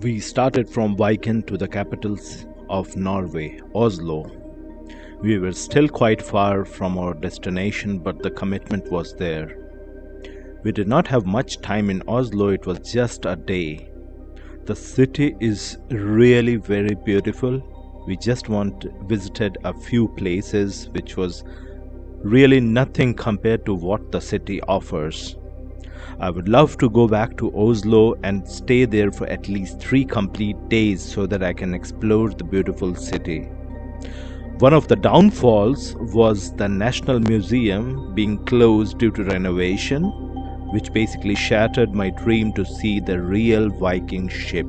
We started from Viken to the capitals of Norway, Oslo. We were still quite far from our destination, but the commitment was there. We did not have much time in Oslo, it was just a day. The city is really very beautiful. We just visited a few places which was really nothing compared to what the city offers. I would love to go back to Oslo and stay there for at least 3 complete days so that I can explore the beautiful city. One of the downfalls was the National Museum being closed due to renovation, which basically shattered my dream to see the real Viking ship.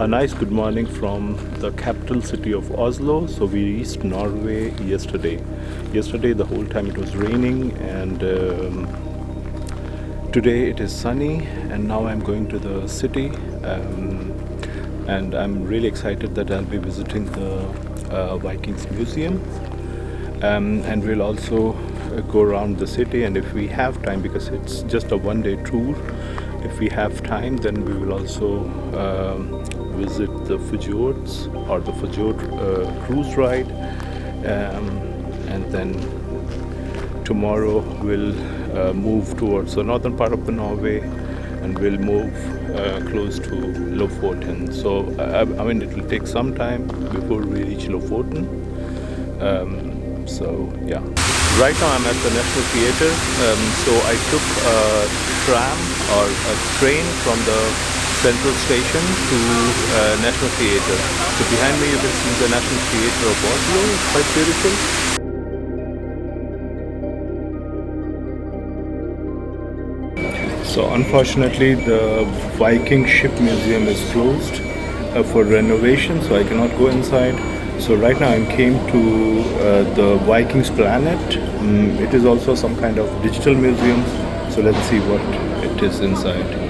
A nice good morning from the capital city of Oslo. So we reached Norway yesterday. Yesterday, the whole time it was raining, and today it is sunny. And now I'm going to the city, and I'm really excited that I'll be visiting the Vikings Museum. And we'll also go around the city. And if we have time, because it's just a one-day tour, if we have time, then we will also visit the fjords or the fjord cruise ride, and then tomorrow we'll move towards the northern part of the Norway, and we'll move close to Lofoten. So I mean, it will take some time before we reach Lofoten. So yeah, right now I'm at the National Theatre. So I took a tram or a train from the central station to National Theatre. So behind me you can see the National Theatre of Oslo. It's quite beautiful. So unfortunately the Viking Ship Museum is closed for renovation, so I cannot go inside. So right now I came to the Vikings Planet. It is also some kind of digital museum. So let's see what it is inside.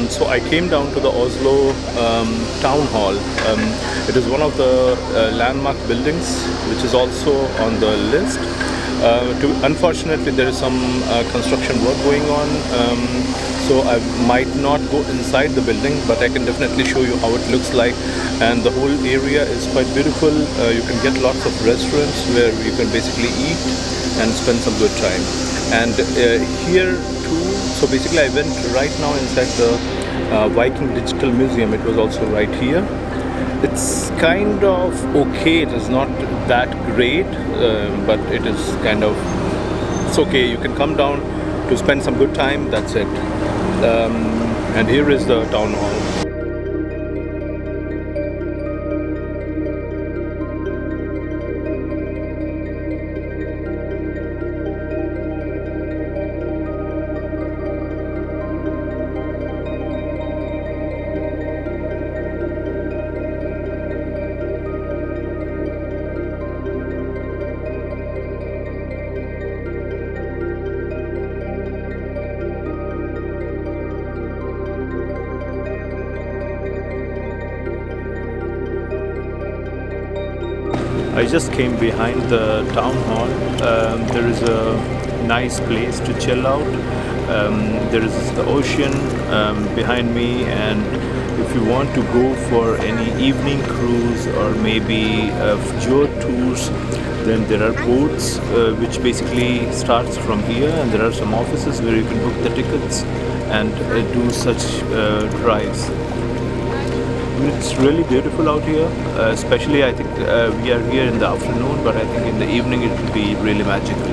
So I came down to the Oslo town hall. It is one of the landmark buildings which is also on the list. Unfortunately, there is some construction work going on, so I might not go inside the building, but I can definitely show you how it looks like. And the whole area is quite beautiful. You can get lots of restaurants where you can basically eat and spend some good time. And here too, so basically I went right now inside the Viking Digital Museum. It was also right here. It's kind of okay. It is not that great, but it is kind of, it's okay. You can come down to spend some good time. That's it. And here is the town hall. I just came behind the town hall. There is a nice place to chill out. There is the ocean behind me, and if you want to go for any evening cruise or maybe fjord tours, then there are boats which basically starts from here, and there are some offices where you can book the tickets and do such drives. It's really beautiful out here, especially I think we are here in the afternoon, but I think in the evening it will be really magical.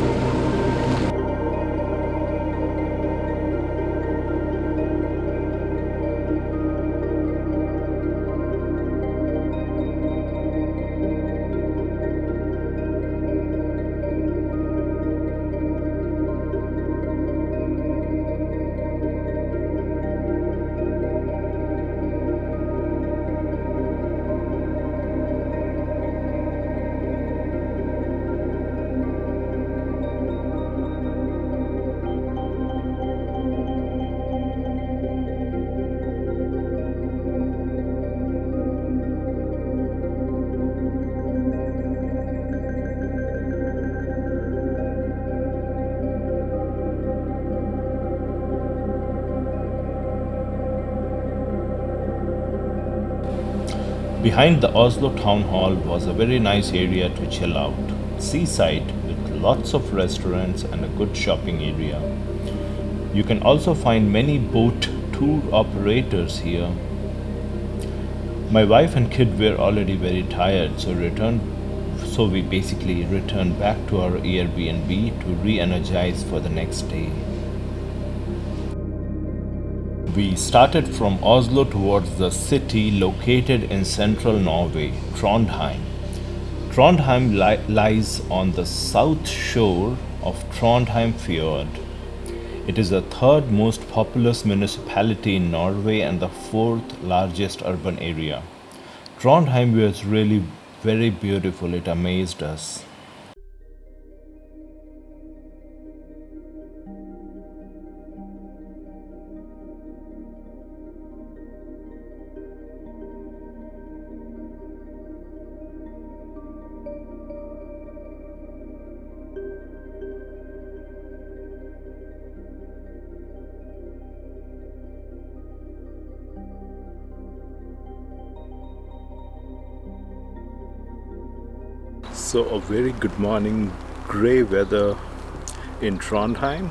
Behind the Oslo town hall was a very nice area to chill out. Seaside with lots of restaurants and a good shopping area. You can also find many boat tour operators here. My wife and kid were already very tired, so we basically returned back to our Airbnb to re-energize for the next day. We started from Oslo towards the city located in central Norway, Trondheim. Trondheim lies on the south shore of Trondheim Fjord. It is the third most populous municipality in Norway and the fourth largest urban area. Trondheim was really very beautiful, it amazed us. So a very good morning, grey weather in Trondheim.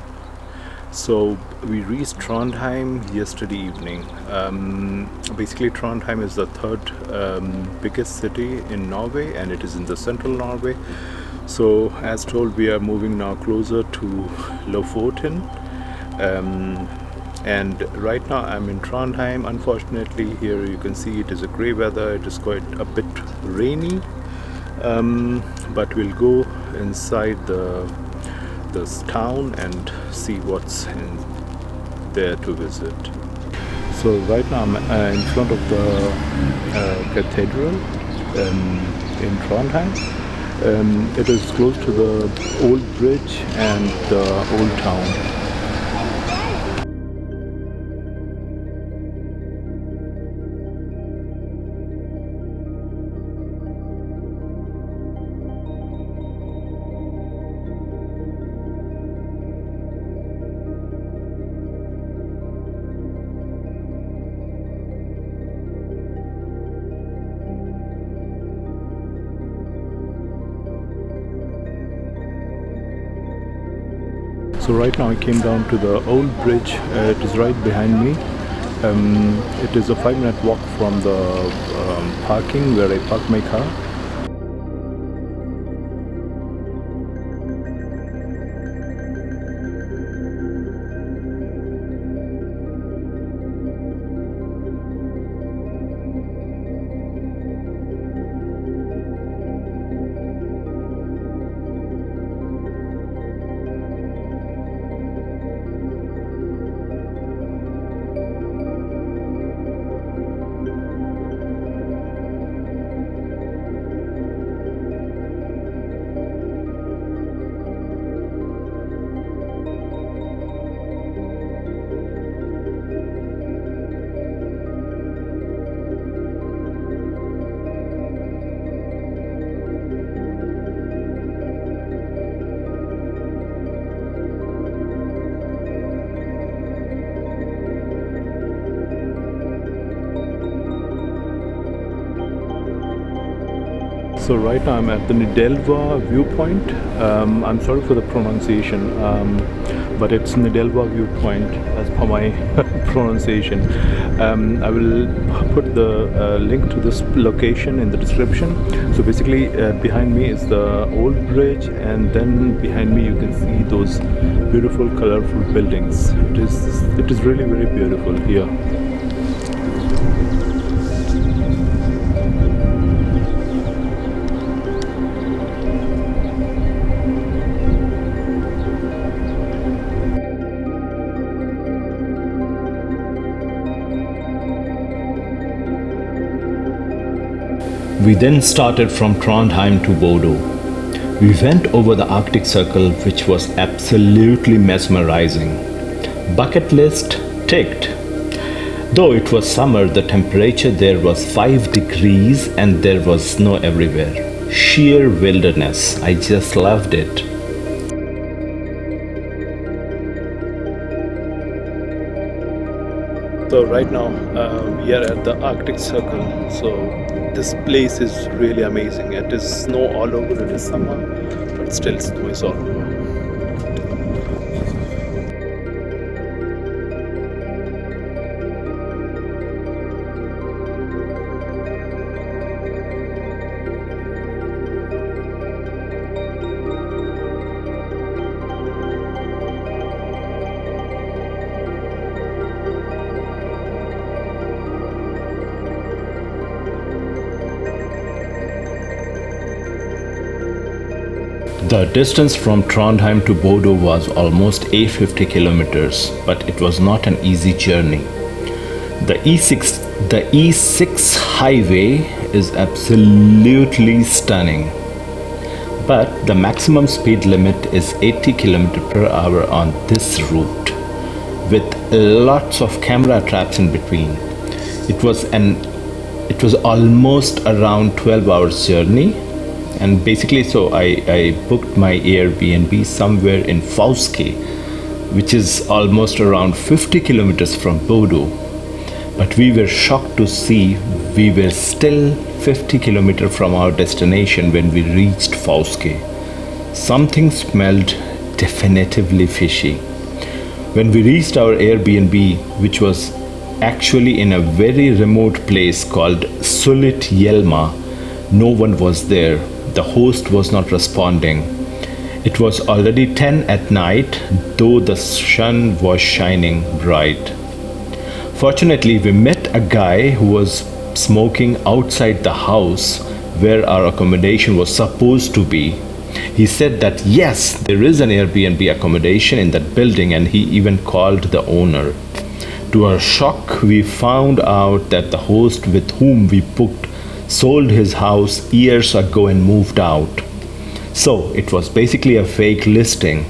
So we reached Trondheim yesterday evening. Basically Trondheim is the third biggest city in Norway, and it is in the central Norway. So as told, we are moving now closer to Lofoten. And right now I'm in Trondheim. Unfortunately, here you can see it is a grey weather. It is quite a bit rainy. But we'll go inside this town and see what's in there to visit. So right now I'm in front of the cathedral in Trondheim. It is close to the old bridge and the old town. So right now I came down to the old bridge. It is right behind me. It is a 5-minute walk from the parking where I park my car. So right now I'm at the Nidelva viewpoint. I'm sorry for the pronunciation, but it's Nidelva viewpoint as per my pronunciation. I will put the link to this location in the description. So basically behind me is the old bridge, and then behind me you can see those beautiful colorful buildings. It is really very beautiful here. We then started from Trondheim to Bodø. We went over the Arctic Circle, which was absolutely mesmerizing. Bucket list ticked. Though it was summer, the temperature there was 5 degrees and there was snow everywhere. Sheer wilderness. I just loved it. So right now we are at the Arctic Circle. So this place is really amazing. It is snow all over. It is summer, but still snow is all over. The distance from Trondheim to Bodø was almost 850 kilometers, but it was not an easy journey. The E6 highway is absolutely stunning, but the maximum speed limit is 80 km per hour on this route, with lots of camera traps in between. It was almost around 12 hours journey, and basically so I booked my Airbnb somewhere in Fauske, which is almost around 50 kilometers from Bodø. But we were shocked to see we were still 50 kilometers from our destination when we reached Fauske. Something smelled definitively fishy. When we reached our Airbnb, which was actually in a very remote place called Sulitjelma, no one was there. The host was not responding. It was already 10 at night, though the sun was shining bright. Fortunately, we met a guy who was smoking outside the house where our accommodation was supposed to be. He said that yes, there is an Airbnb accommodation in that building, and he even called the owner. To our shock, we found out that the host with whom we booked sold his house years ago and moved out. So it was basically a fake listing.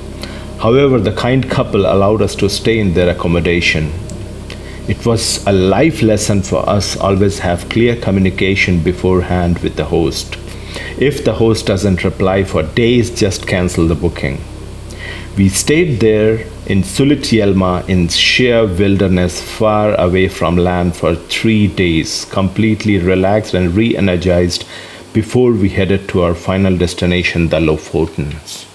However, the kind couple allowed us to stay in their accommodation. It was a life lesson for us always have clear communication beforehand with the host. If the host doesn't reply for days, just cancel the booking. We stayed there in Sulitjelma in sheer wilderness far away from land for 3 days, completely relaxed and re-energized before we headed to our final destination, the Lofotens.